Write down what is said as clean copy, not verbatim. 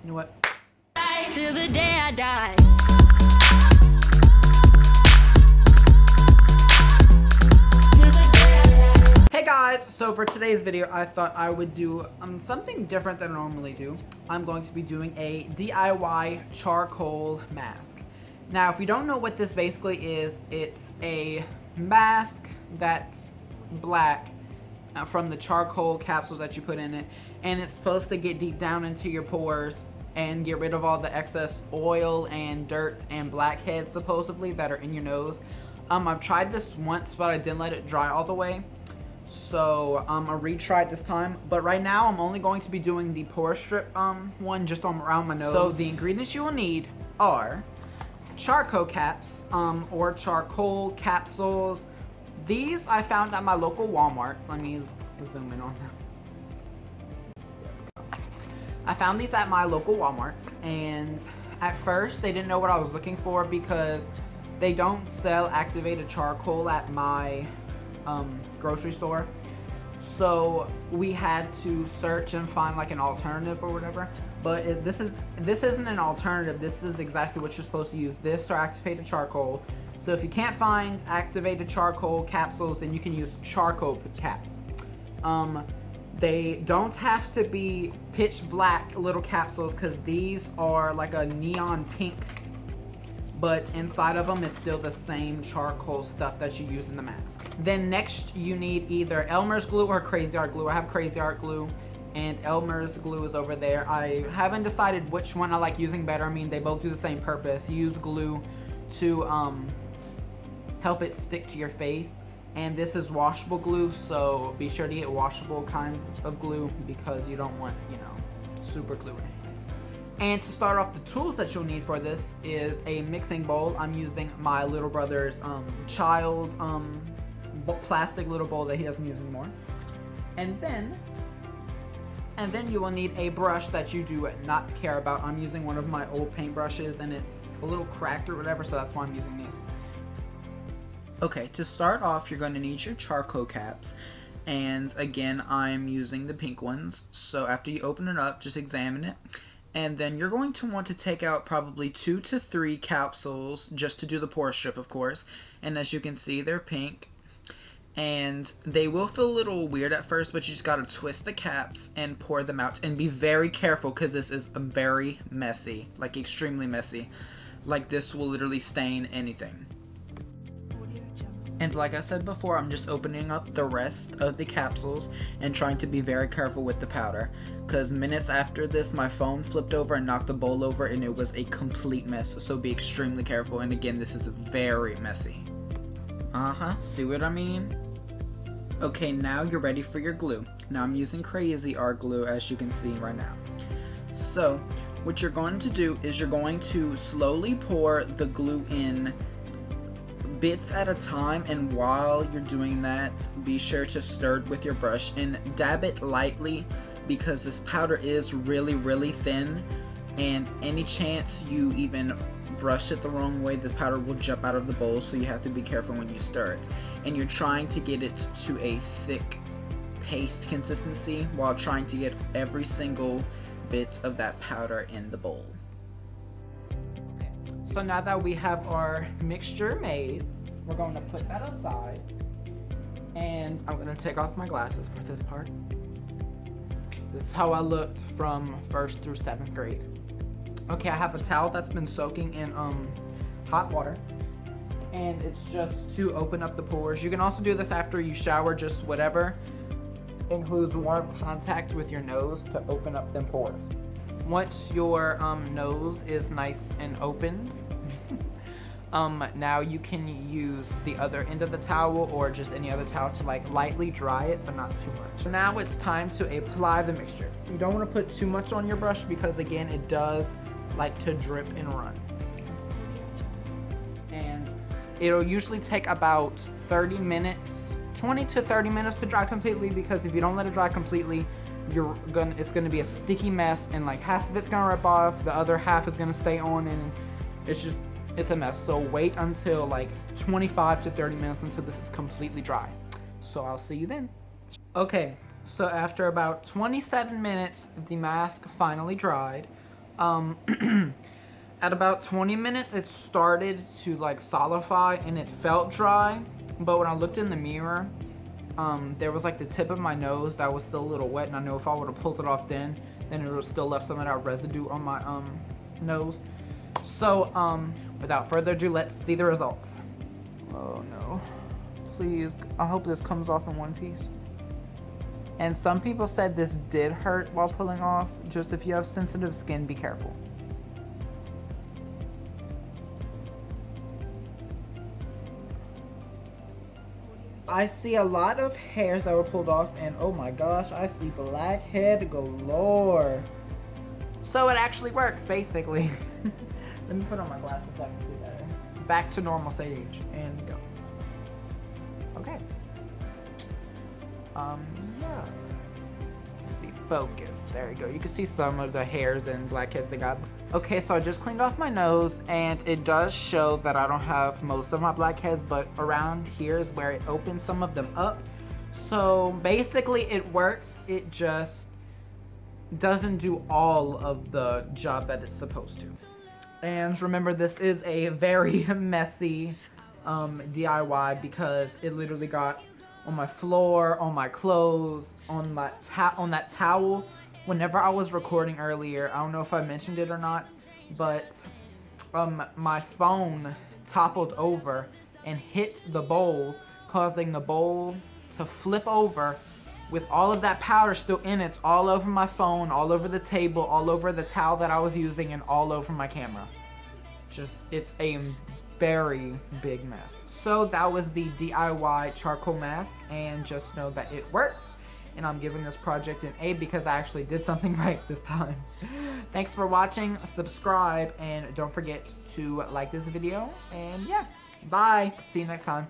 You know what? Till the day I die. Hey guys, so for today's video, I thought I would do something different than I normally do. I'm going to be doing a DIY charcoal mask. Now, if you don't know what this basically is, it's a mask that's black from the charcoal capsules that you put in it, and it's supposed to get deep down into your pores and get rid of all the excess oil and dirt and blackheads supposedly that are in your nose. I've tried this once, but I didn't let it dry all the way. So I retried this time, but right now I'm only going to be doing the pore strip one just around my nose. So the ingredients you will need are charcoal caps or charcoal capsules. These I found at my local Walmart. Let me zoom in on them. I found these at my local Walmart, and at first they didn't know what I was looking for because they don't sell activated charcoal at my grocery store. So we had to search and find like an alternative or whatever. But this isn't an alternative. This is exactly what you're supposed to use. This or activated charcoal. So if you can't find activated charcoal capsules, then you can use charcoal caps. They don't have to be pitch black little capsules because these are like a neon pink, but inside of them it's still the same charcoal stuff that you use in the mask. Then next you need either Elmer's glue or Crazy Art glue. I have Crazy Art glue and Elmer's glue is over there. I haven't decided which one I like using better. I mean, they both do the same purpose. You use glue to help it stick to your face. And this is washable glue, so be sure to get washable kind of glue because you don't want, super glue. And to start off, the tools that you'll need for this is a mixing bowl. I'm using my little brother's child plastic little bowl that he doesn't use anymore. And then you will need a brush that you do not care about. I'm using one of my old paint brushes and it's a little cracked or whatever, so that's why I'm using this. Okay, to start off, you're going to need your charcoal caps, and again, I'm using the pink ones. So after you open it up, just examine it, and then you're going to want to take out probably 2 to 3 capsules just to do the pore strip, of course. And as you can see, they're pink, and they will feel a little weird at first, but you just got to twist the caps and pour them out, and be very careful because this is very messy, like extremely messy. Like this will literally stain anything. And like I said before, I'm just opening up the rest of the capsules and trying to be very careful with the powder. Because minutes after this, my phone flipped over and knocked the bowl over and it was a complete mess. So be extremely careful. And again, this is very messy. See what I mean? Okay, now you're ready for your glue. Now I'm using Crazy Art glue, as you can see right now. So what you're going to do is you're going to slowly pour the glue in bits at a time, and while you're doing that, be sure to stir it with your brush and dab it lightly because this powder is really thin, and any chance you even brush it the wrong way, this powder will jump out of the bowl, so you have to be careful when you stir it. And you're trying to get it to a thick paste consistency while trying to get every single bit of that powder in the bowl. So now that we have our mixture made, we're going to put that aside, and I'm going to take off my glasses for this part. This is how I looked from 1st through 7th grade. Okay, I have a towel that's been soaking in hot water, and it's just to open up the pores. You can also do this after you shower, just whatever includes warm contact with your nose to open up them pores. Once your nose is nice and opened, now you can use the other end of the towel or just any other towel to like lightly dry it, but not too much. Now it's time to apply the mixture. You don't want to put too much on your brush because again, it does like to drip and run. And it'll usually take about 30 minutes, 20 to 30 minutes to dry completely, because if you don't let it dry completely, it's gonna be a sticky mess, and like half of it's gonna rip off, the other half is gonna stay on, and it's a mess. So wait until like 25 to 30 minutes until this is completely dry. So I'll see you then. Okay, so after about 27 minutes, the mask finally dried. At about 20 minutes, it started to like solidify and it felt dry. But when I looked in the mirror, there was like the tip of my nose that was still a little wet, and I know if I would have pulled it off then it would have still left some of that residue on my nose. So without further ado, let's see the results. Oh no, please, I hope this comes off in one piece. And some people said this did hurt while pulling off. Just if you have sensitive skin, be careful. I see a lot of hairs that were pulled off, and oh my gosh, I see blackhead galore. So it actually works, basically. Let me put on my glasses so I can see better. Back to normal stage, and go. Okay. Yeah. Let's see, focus. There you go. You can see some of the hairs and blackheads they got. Okay, so I just cleaned off my nose, and it does show that I don't have most of my blackheads, but around here is where it opens some of them up. So basically it works. It just doesn't do all of the job that it's supposed to. And remember, this is a very messy DIY because it literally got on my floor, on my clothes, on that towel. Whenever I was recording earlier, I don't know if I mentioned it or not, but my phone toppled over and hit the bowl, causing the bowl to flip over with all of that powder still in it, all over my phone, all over the table, all over the towel that I was using, and all over my camera. It's a very big mess. So that was the DIY charcoal mask, and just know that it works. And I'm giving this project an A because I actually did something right this time. Thanks for watching, subscribe, and don't forget to like this video. And yeah, bye. See you next time.